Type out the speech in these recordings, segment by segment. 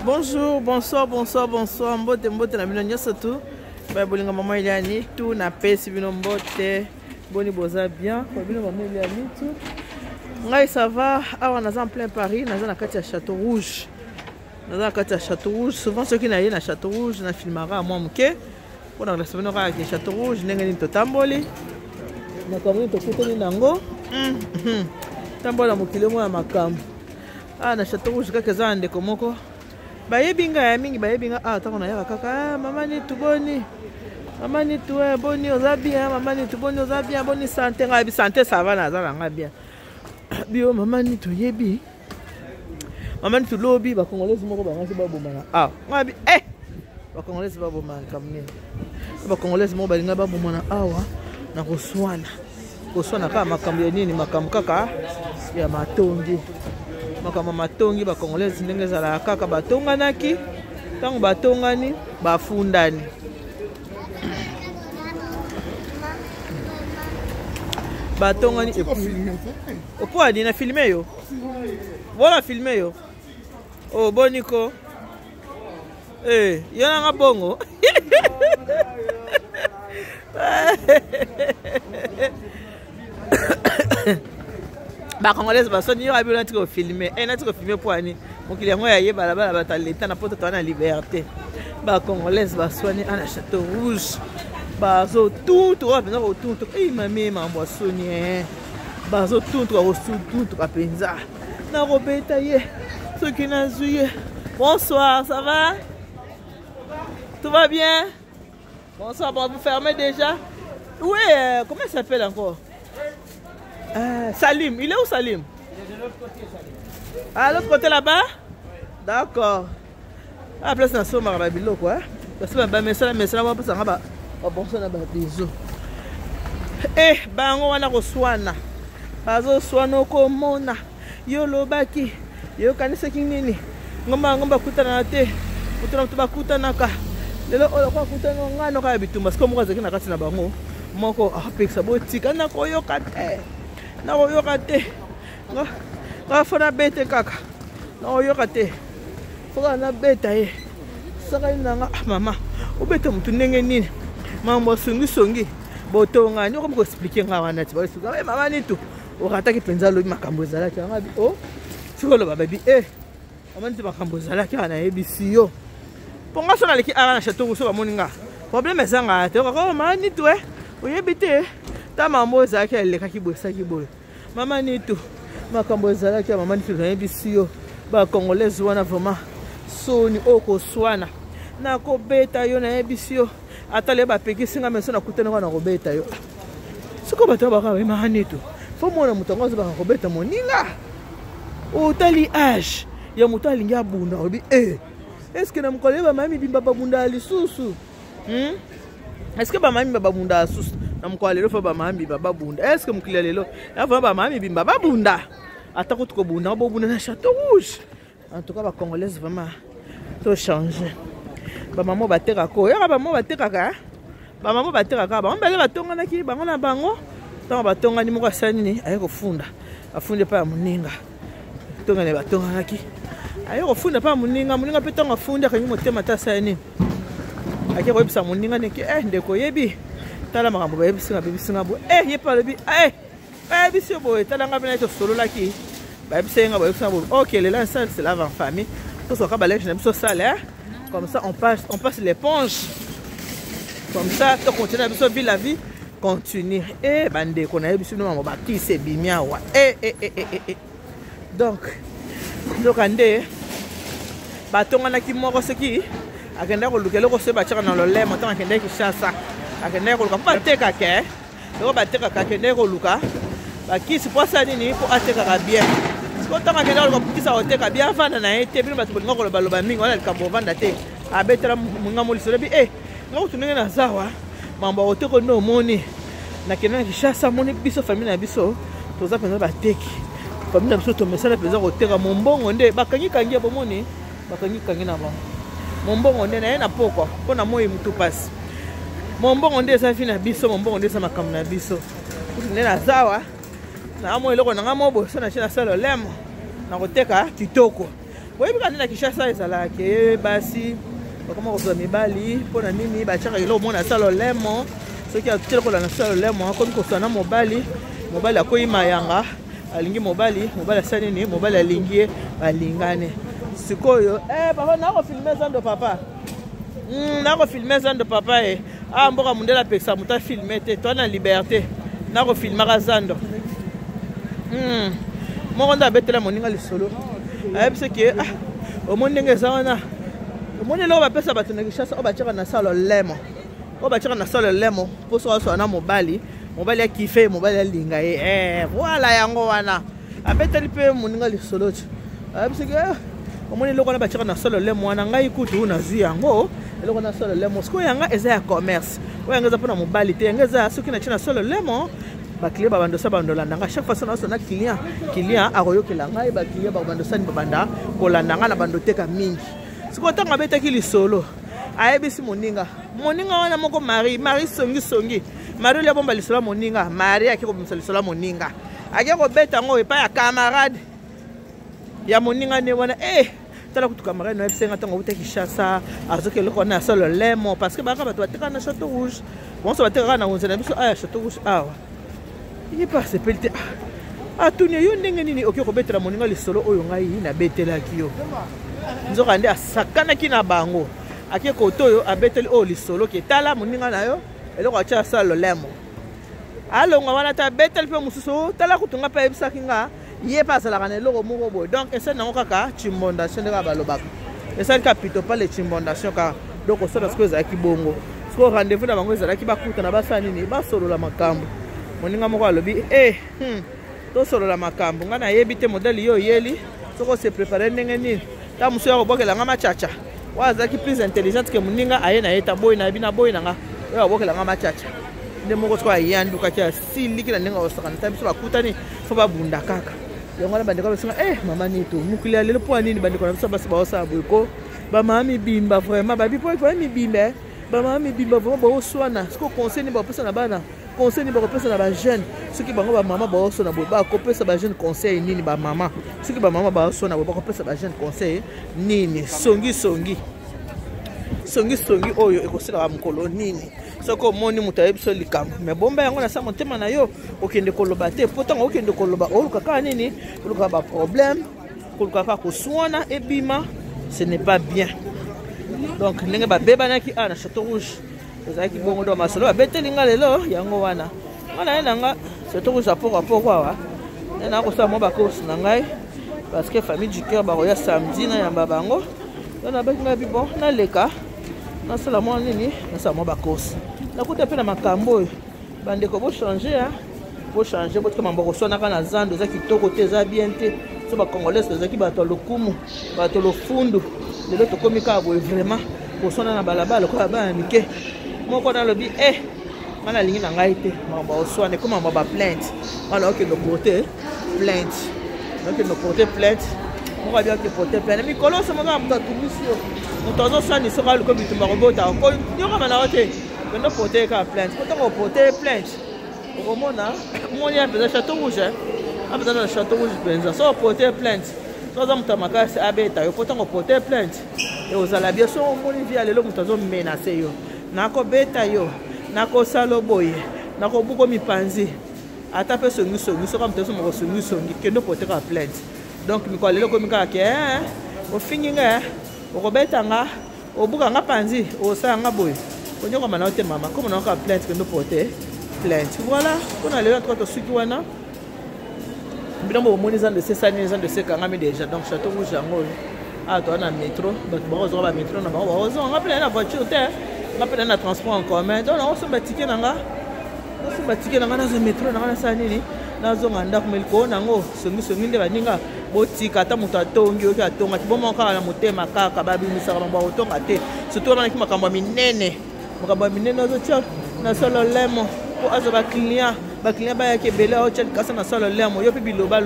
Bonjour, bonsoir, bonsoir, bonsoir. Mbote mbote na bino nyonso tu. Ba bolinga mama Eliani tu na pesi bino mbote. Boni boza bien. Ba bino mama Eliani tu. Ngai ça va. Awa naza en plein Paris, naza na kati ya Château Rouge. Naza na kati ya Château Rouge. Souvent ceux qui na ye na Château Rouge na filmara moi muke. Pona la semaine ka ya Château Rouge ndenge ni totamboli. Na kamoni to kutani nango. Tambola mukilemo ya makambo. Ah na Château Rouge kaka za ndeko moko. Bayebinga ya mingi bayebinga tako na yaka kaka mama ni tuboni. Mama ni tu boni oza bien, mama ni tuboni oza bien, boni santé ngabi santé ça va na za nga bien. Bio mama ni tu yebi. Mama ni tu lobi ba congolais moko ba ngasi ba bomana. Ngabi ba congolais ba bomana kamne. Ba congolais moko ba linga ba bomana awa na koswana. Koswana kama makambo ya nini makambo kaka ya matongi. Makambo matongi ba congolais ndenge zala kaka batonganaki tango batongani bafundani batongani opo adi na filme yo bona filme yo oh boniko yo nga bongo ba congolais ba soni yo abi na tiko filmer na tiko filmer pour ani mokili yango ya ye bala bala ba talenta na poto to na liberté ba congolais ba soni ana Château Rouge ba zo tout ba penza ko tout mami mambo soni ba zo tout ko tout ka penza na robeta ye soki na zuye. Bonsoir, ça va? Tout va bien? Bonsoir, bon vous fermez déjà? Oui, comment il s'appelle encore? Salim, il est où Salim? Il est de l'autre côté Salim. Ah, l'autre côté là-bas? Oui. D'accord. Ah, place na so marabilo quoi. Parce que ba mesala ba pasanga ba bonso na ba biso. Bango wana ko swana. Bazo swana ko mona. Yo lobaki. Yo kanisa kinini. Ngomba kutana na te. Utana tuba kutana ka. Lelo ola kwa kutana ngano ka bitumba. Siko moko zakina kati na bango. Moko apekisa botika na koyoka te. Na oyoka te nga fona bete kaka na oyoka te foka na beta ye saka nanga mama ubete mutu ndenge nini mambo songi botonga nyoko mko expliquer nga wana ti ba suka mama ni tu okataki penza lobi makambo ezalaki nga bi sikolo baba bi mama ni makambo ezalaki na yebisi yo ponga sona leki ara na Château Rouge ba moninga problème ezanga te ko mama ni tu oyebi te ta mambo ezalaki elekaki bosaki boye mama ni tu makambo ezalaki mama ni tu yebisi yo ba congolais wana vraiment soni oko swana na ko beta yo na yebisi yo atale ba pekisi nga meso na kutana na ko beta yo siko bato ba ka mama ni tu fo mona mutongo ba ko beta moninga otali âge ya muto alingi abunda obi est-ce que na mukole ba mami bimba babunda lisusu est-ce que ba mami babunda lisusu na mkwalelo fa ba mami baba bunda est-ce que mukilelo ava ba mami bimba babunda atako tuko bunda bobunda na Château Rouge en tout cas ba congolais vraiment to changer ba maman bateka ko ya ba maman bateka ka ba maman bateka ka ba mbele batonga na ki bango na bango tango batonga ni moko asani ni aye kofunda afunde pa muninga tonga ne batonga na ki aye kofunda pa muninga pe tango afunde kanyi motema ta sani ake ko bisa muninga ne ki ndeko yebi tala makambo bayebisinga bebisinga bo ye pa lobi bayebisi yo boye tala nga bena ito solo laki bayebisenga bayebisinga bo ok lela ça c'est lave en famille tosoka balinge na biso sale comme ça on passe l'éponge comme ça to continue na biso vie la vie continue bandeko na yebisi no mambo bakise bimia wa donc nde batonganaki moko soki akenda kolukela ko se bachaka na lolemo tanga kende Kinshasa akende ko luka pateka ke loko bateka ka kende ko luka bakisi posa nini po ateka ka bien siko tanga kende ko kisa oteka bien vanda na ete bino bato bolinga ko loba mingi wala likambo vanda te abetela munga molisi lebi ngako tunenge na zawa mambo oteko no moni na kende Kinshasa moni biso famille na biso toza penza bateki famille na biso to mesala penza ko teka mombongo nde bakangi kangi bomoni bakangi kangi na bango mombongo nde na ye na poko pona moyi mutu pasi mombongo nde eza fina biso mombongo nde eza makambo na biso nde na zawa na amo eloko na ngamo boso na china salo lemo na koteka kitoko Oui, quand on a kiché ça, ils allaient que basi, comment on fait mibali, pour la nini, bachara il au monde à ça le lemon, ce qui a tout le monde à ça le lemon, comme qu'on s'en a mobali à quoi il mayanga, alingi mobali à ça nini, mobali à lingi, à lingane. C'est quoi yo? Papa, n'a pas filmé ça de papa. N'a pas filmé ça de papa eh. Ah, mboka mundela peksa muta filmé te, toi na liberté. N'a pas filmé Razando. Moi on a bêté la moninga le solo. Ah, c'est que au monde ngeza wana. Au monde là on va pesa batuna kishasa, on va tira na sala lemo. On va tira na sala lemo pour so na mobali a kiffé, mobali a linga voilà yango wana. A bêté li pe moninga le solo. Ah, c'est que au monde là on va tira na sala lemo wana ngai kutu na zi yango. Et on a solo lemo. Ce qu'on y a un commerce. On a un mobile. On a ceux qui n'ont solo lemo. Ba client ba bando sa bando landanga chaque fois on a client aroyo kelanga ba client ba bando sa ni banda ko landanga na bando teka mingi. Ce qu'on tanga beta ki li solo. Ayebisi moninga wana moko mari songi. Mari le bomba li solo moninga. Mari akiko bomba li solo moninga. Akiko beta ngo epa ya camarade. Ya moninga ne wana tala kutu camarade no episenga tango uta kishasa azoke loko na solo lemo parce que baka bato bateka na château rouge bon ça bateka na onzela biso château rouge awa il passe pelte tuni yo ndenge nini oki ko betela moninga lisolo oyo ngai na betela kiyo nzoka nde asakana kina bango ake koto yo abeteli o lisolo ke tala moninga na yo eloko acha solo lemo alonga wana ta beteli pe mususu tala kutunga pa ebisa kinga il passe la canne loro moko boy donc essa na kaka chimbondation de balobaka essa capito pas les chimbondation car donc on sait parce que za ki bongo so rendez-vous na bango za ki bakuta na basani ni ba solo la makambo moninga moko alobi to solo la makambo ngana yebite modèle yo yeli soko se préparer ndenge nini ta muso ya kobokela nga machacha waza ki plus intelligente que moninga aye na eta boy na bina boy nanga yo kobokela nga machacha nde moko kwa yanduka kia siliki na ndenge osakana tabiso bakutani fo babunda kaka yango na bandeko basinga mama nito mukili lelo po nini bandeko na biso basi baosa boyko ba mama bimba vraiment ba bipo ko mi bimba ba mama bimba vraiment ba oswana siko conseil ni ba pesa na bana conseil ni ba pesa na ba jeune soki bango ba mama ba oswana bo ba ko pesa ba jeune conseil nini ba mama soki ba mama ba oswana bo ba ko pesa ba jeune conseil nini songi oyo ekosela ba mukolo nini soko moni mutaye biso likambo mais bomba yango na sa motema na yo okende koloba te potanga okende koloba oluka ka nini oluka ba problème oluka ka koswana ebima ce n'est pas bien donc ndenge ba bebanaki na château rouge ezaki bongo do masolo ba betelinga lelo yango wana nanga château rouge apoko wa na ko sa mo ba course na ngai parce que famille du cœur ba roya samedi na yamba bango na ba kinga bibo na leka na sala mo nini na sa mo ba course na kuta pe na makambo bandeko bo changer bo kama mboko sona kana zando za kitoko te za bien te so ba congolais za ki bato lokumu bato lofundu lelo to komika bo vraiment ko sona na balabala ko ba mike moko na lobi mana lingi na ngai te mamba oswane comme mamba plainte mana ok no porter plainte donc no porter plainte moko bien que porter plainte mi kolo so manga mta tumisio motozo swani so ka lo ko bitumba robota ko yo kama na hote quand on porte plainte, quand on porte plainte, au moment où il y a un château rouge, dans le château rouge, si on porte plainte, si on porte plainte, et aux alabia, si on vient aller menacer, nako beta yo, nako saloboye, nako buko mipanzi, atape songi, so comme tu as songi, que nous porte plainte. Donc, nous allons comme ça, au finir, au beta, au buka panzi, au sanga boy. On a manote mama comme on a plainte que nous porter plainte voilà on a les autres suki wana bino mo monisa de ces années de ces kangami déjà donc château rouge yango toi na métro ba zo ba métro na ba zo on a plein na voiture te on a plein na transport en commun donc on se batike nanga na za métro na sa nini na zo nganda kumeliko nango songi nde baninga botika ata muto atongi oki atonga tibomo kaka na motema kaka babimisaka mambo otonga te surtout na makambo ya minene makambo minene ozotia na solo lemo po azo ba client ba ke bele o tia likasa na solo lemo yo pe biloba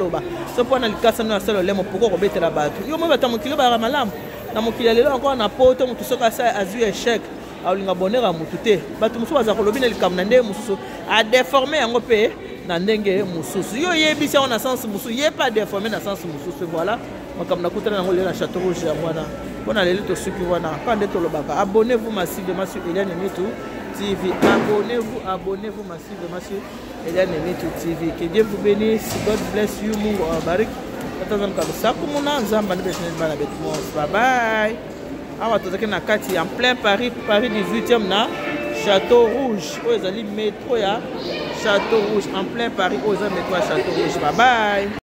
so po na likasa na solo lemo poko ko betela bato yo mo bata mokilo ba malamu na mokilo lelo encore na poto mutu soka sa azu échec alinga bonera mutu te bato musu baza kolobi na likambo na nde mususu a déformer yango pe na ndenge mususu yo yebisi on a sens mususu yé pas déformé na sens mususu voilà makamna kutana na ngole na Château Rouge ya mwana pona lelo to suki wana kande to lobaka abonnez-vous massivement sur Eliane Mitou TV abonnez-vous massivement sur Eliane Mitou TV que Dieu vous bénisse God bless you Mungu awabariki tatazam kabisa kumuna nzamba ne besene bana betumos bye bye awa tozaki na kati en plein Paris 18e na Château Rouge oyo ezali métro ya Château Rouge en plein Paris oyo eza métro ya Château Rouge bye bye